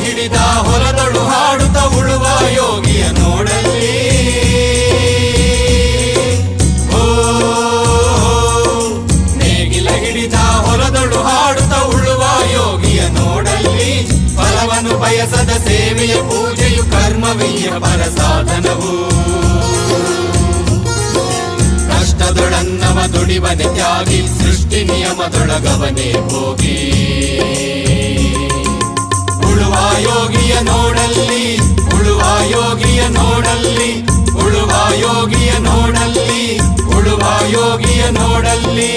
ಹಿಡಿದ ಹೊಲದೊಳು ಹಾಡುತ್ತ ಉಳುವ ಯೋಗಿಯ ನೋಡಲ್ಲಿ. ಓ ನೇಗಿಲ ಹಿಡಿದ ಹೊಲದೊಳು ಹಾಡುತ್ತ ಉಳುವ ಯೋಗಿಯ ನೋಡಲ್ಲಿ. ಫಲವನ್ನು ಬಯಸದ ಸೇವೆಯ ಪೂಜೆಯು ಕರ್ಮವೀಯ ಪರ ಸಾಧನವು. ಕಷ್ಟದೊಳನ್ನವ ದುಡಿವನೆ ತ್ಯಾಗಿ ಸೃಷ್ಟಿ ನಿಯಮದೊಳಗವನೇ ಹೋಗಿ. ಉಳುವ ಯೋಗಿಯ ನೋಡಲ್ಲಿ, ಉಳುವ ಯೋಗಿಯ ನೋಡಲ್ಲಿ, ಉಳುವ ಯೋಗಿಯ ನೋಡಲ್ಲಿ, ಉಳುವ ಯೋಗಿಯ ನೋಡಲ್ಲಿ.